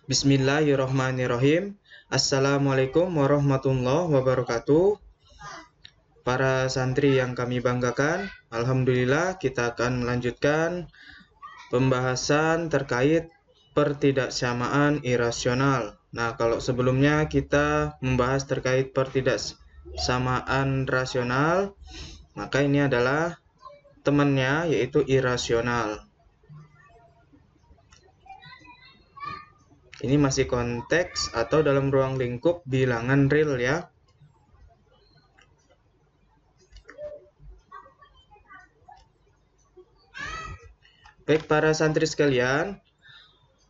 Bismillahirrahmanirrahim. Assalamualaikum warahmatullahi wabarakatuh. Para santri yang kami banggakan, alhamdulillah kita akan melanjutkan pembahasan terkait pertidaksamaan irasional. Nah, kalau sebelumnya kita membahas terkait pertidaksamaan rasional, maka ini adalah temannya, yaitu irasional. Ini masih konteks atau dalam ruang lingkup bilangan real ya. Baik para santri sekalian,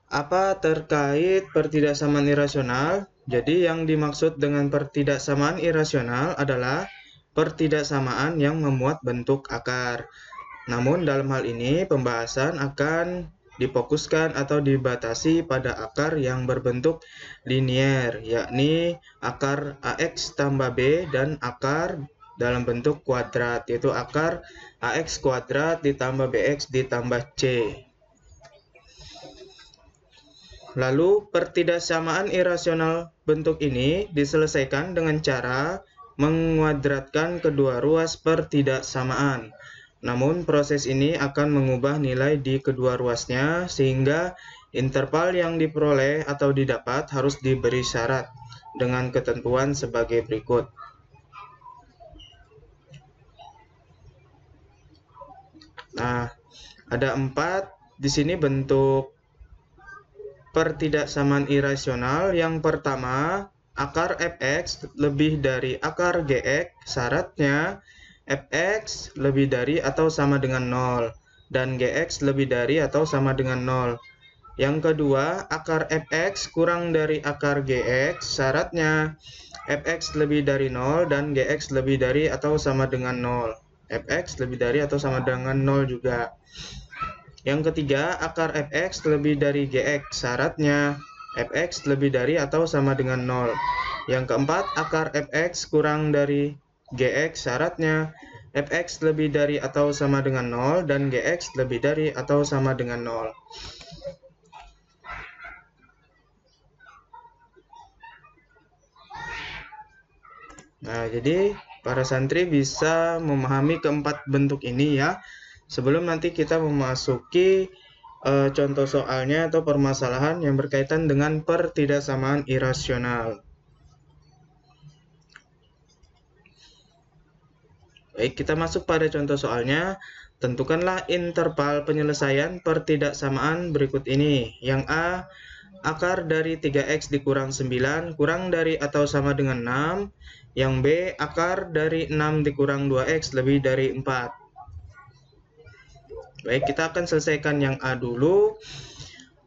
apa terkait pertidaksamaan irasional? Jadi yang dimaksud dengan pertidaksamaan irasional adalah pertidaksamaan yang memuat bentuk akar. Namun dalam hal ini pembahasan akan difokuskan atau dibatasi pada akar yang berbentuk linier, yakni akar AX tambah B dan akar dalam bentuk kuadrat, yaitu akar AX kuadrat ditambah BX ditambah C. Lalu pertidaksamaan irasional bentuk ini diselesaikan dengan cara menguadratkan kedua ruas pertidaksamaan. Namun proses ini akan mengubah nilai di kedua ruasnya sehingga interval yang diperoleh atau didapat harus diberi syarat dengan ketentuan sebagai berikut. Nah, ada 4 di sini bentuk pertidaksamaan irasional. Yang pertama, akar fx lebih dari akar gx, syaratnya fx lebih dari atau sama dengan 0 dan gx lebih dari atau sama dengan 0. Yang kedua, akar fx kurang dari akar gx, syaratnya fx lebih dari 0 dan gx lebih dari atau sama dengan 0. fx lebih dari atau sama dengan 0 juga. Yang ketiga, akar fx lebih dari gx, syaratnya fx lebih dari atau sama dengan 0. Yang keempat, akar fx kurang dari gx, syaratnya fx lebih dari atau sama dengan 0 dan gx lebih dari atau sama dengan 0. Nah, jadi para santri bisa memahami keempat bentuk ini ya, sebelum nanti kita memasuki contoh soalnya atau permasalahan yang berkaitan dengan pertidaksamaan irasional. Baik, kita masuk pada contoh soalnya. Tentukanlah interval penyelesaian pertidaksamaan berikut ini. Yang A, akar dari 3x dikurang 9 kurang dari atau sama dengan 6. Yang B, akar dari 6 dikurang 2x lebih dari 4. Baik, kita akan selesaikan yang A dulu.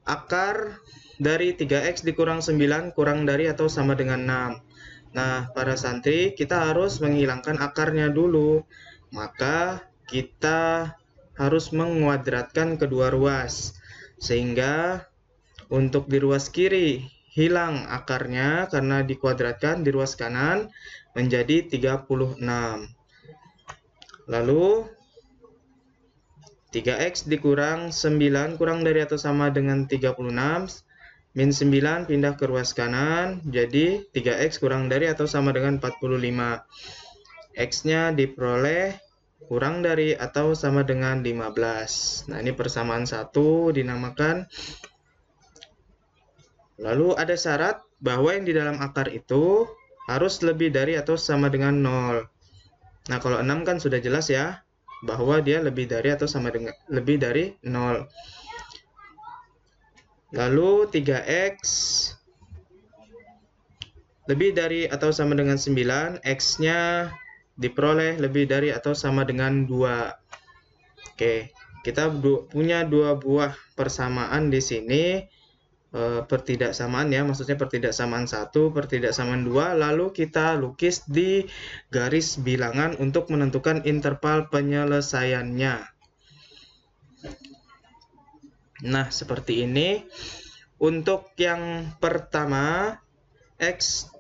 Akar dari 3x dikurang 9 kurang dari atau sama dengan 6. Nah, para santri, kita harus menghilangkan akarnya dulu. Maka kita harus menguadratkan kedua ruas. Sehingga untuk di ruas kiri hilang akarnya karena dikuadratkan, di ruas kanan menjadi 36. Lalu 3x dikurang 9 kurang dari atau sama dengan 36. Min 9 pindah ke ruas kanan, jadi 3x kurang dari atau sama dengan 45. X-nya diperoleh kurang dari atau sama dengan 15. Nah, ini persamaan 1 dinamakan. Lalu ada syarat bahwa yang di dalam akar itu harus lebih dari atau sama dengan 0. Nah, kalau 6 kan sudah jelas ya, bahwa dia lebih dari atau sama dengan lebih dari 0. Lalu 3x lebih dari atau sama dengan 9, x-nya diperoleh lebih dari atau sama dengan 2. Oke, kita punya dua buah persamaan di sini, pertidaksamaan ya, maksudnya pertidaksamaan 1, pertidaksamaan 2, lalu kita lukis di garis bilangan untuk menentukan interval penyelesaiannya. Nah, seperti ini. Untuk yang pertama, x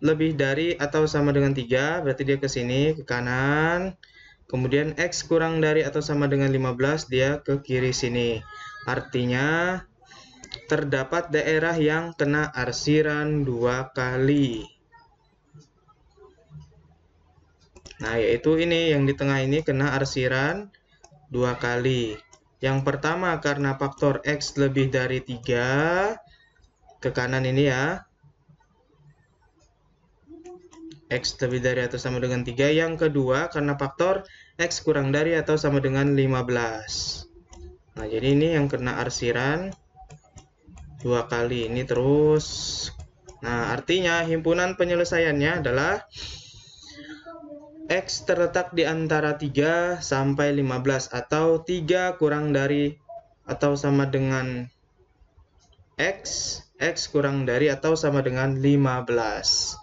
lebih dari atau sama dengan 3, berarti dia ke sini, ke kanan. Kemudian x kurang dari atau sama dengan 15, dia ke kiri sini. Artinya terdapat daerah yang kena arsiran 2 kali. Nah, yaitu ini yang di tengah ini kena arsiran 2 kali. Yang pertama karena faktor X lebih dari 3, ke kanan ini ya. X lebih dari atau sama dengan 3. Yang kedua karena faktor X kurang dari atau sama dengan 15. Nah, jadi ini yang kena arsiran 2 kali. Ini terus. Nah, artinya himpunan penyelesaiannya adalah X terletak di antara 3 sampai 15 atau 3 kurang dari atau sama dengan X, X kurang dari atau sama dengan 15.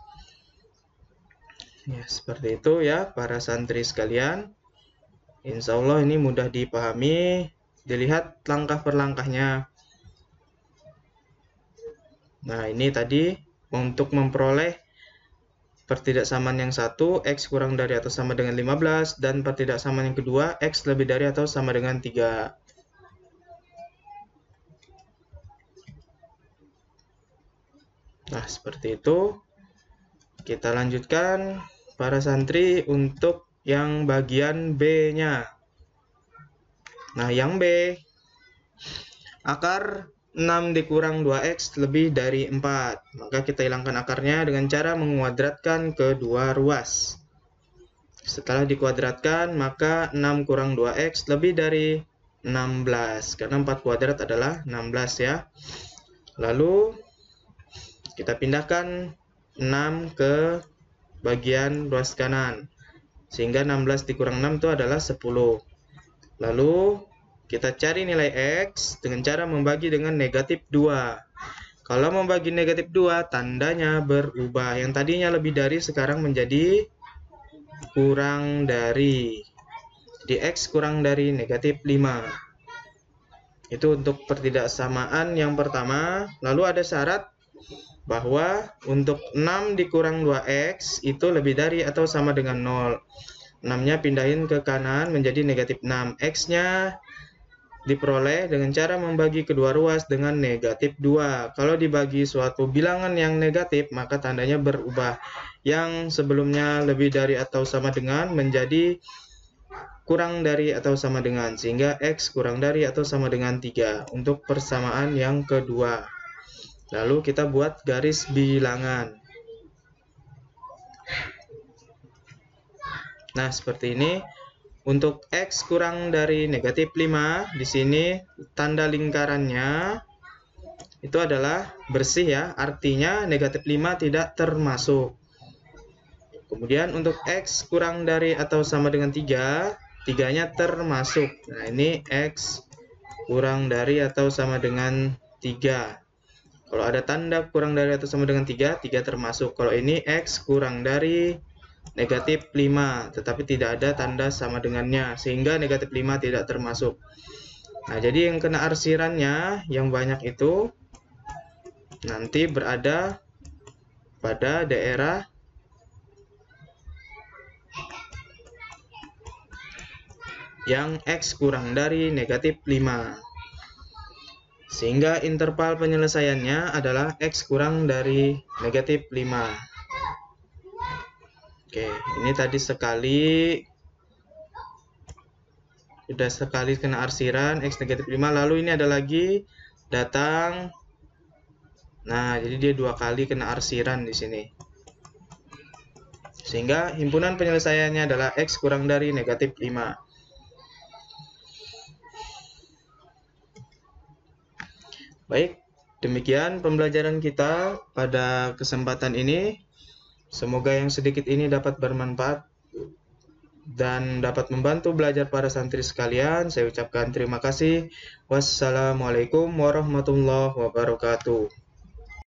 Ya, seperti itu ya para santri sekalian. Insya Allah ini mudah dipahami, dilihat langkah per langkahnya. Nah, ini tadi untuk memperoleh pertidaksamaan yang satu, X kurang dari atau sama dengan 15, dan pertidaksamaan yang kedua, X lebih dari atau sama dengan 3. Nah, seperti itu. Kita lanjutkan para santri untuk yang bagian B-nya. Nah, yang B, akar 6 dikurang 2X lebih dari 4. Maka kita hilangkan akarnya dengan cara menguadratkan kedua ruas. Setelah dikuadratkan, maka 6 kurang 2X lebih dari 16. Karena 4 kuadrat adalah 16 ya. Lalu, kita pindahkan 6 ke bagian ruas kanan. Sehingga 16 dikurang 6 itu adalah 10. Lalu, kita cari nilai X dengan cara membagi dengan negatif 2. Kalau membagi negatif 2, tandanya berubah. Yang tadinya lebih dari, sekarang menjadi kurang dari. Jadi X kurang dari negatif 5. Itu untuk pertidaksamaan yang pertama. Lalu ada syarat bahwa untuk 6 dikurang 2X itu lebih dari atau sama dengan 0. 6-nya pindahin ke kanan menjadi negatif 6. X-nya diperoleh dengan cara membagi kedua ruas dengan negatif 2. Kalau dibagi suatu bilangan yang negatif, maka tandanya berubah. Yang sebelumnya lebih dari atau sama dengan menjadi kurang dari atau sama dengan. Sehingga X kurang dari atau sama dengan 3 untuk persamaan yang kedua. Lalu kita buat garis bilangan. Nah, seperti ini. Untuk X kurang dari negatif 5, di sini tanda lingkarannya itu adalah bersih ya, artinya negatif 5 tidak termasuk. Kemudian untuk X kurang dari atau sama dengan 3, 3-nya termasuk. Nah, ini X kurang dari atau sama dengan 3. Kalau ada tanda kurang dari atau sama dengan 3, 3 termasuk. Kalau ini X kurang dari negatif 5, tetapi tidak ada tanda sama dengannya, sehingga negatif 5 tidak termasuk. Nah, jadi yang kena arsirannya yang banyak itu nanti berada pada daerah yang X kurang dari negatif 5. Sehingga interval penyelesaiannya adalah X kurang dari negatif 5. Oke, ini tadi sudah sekali kena arsiran X negatif 5, lalu ini ada lagi datang. Nah, jadi dia 2 kali kena arsiran di sini. Sehingga himpunan penyelesaiannya adalah X kurang dari negatif 5. Baik, demikian pembelajaran kita pada kesempatan ini. Semoga yang sedikit ini dapat bermanfaat dan dapat membantu belajar para santri sekalian. Saya ucapkan terima kasih. Wassalamualaikum warahmatullahi wabarakatuh.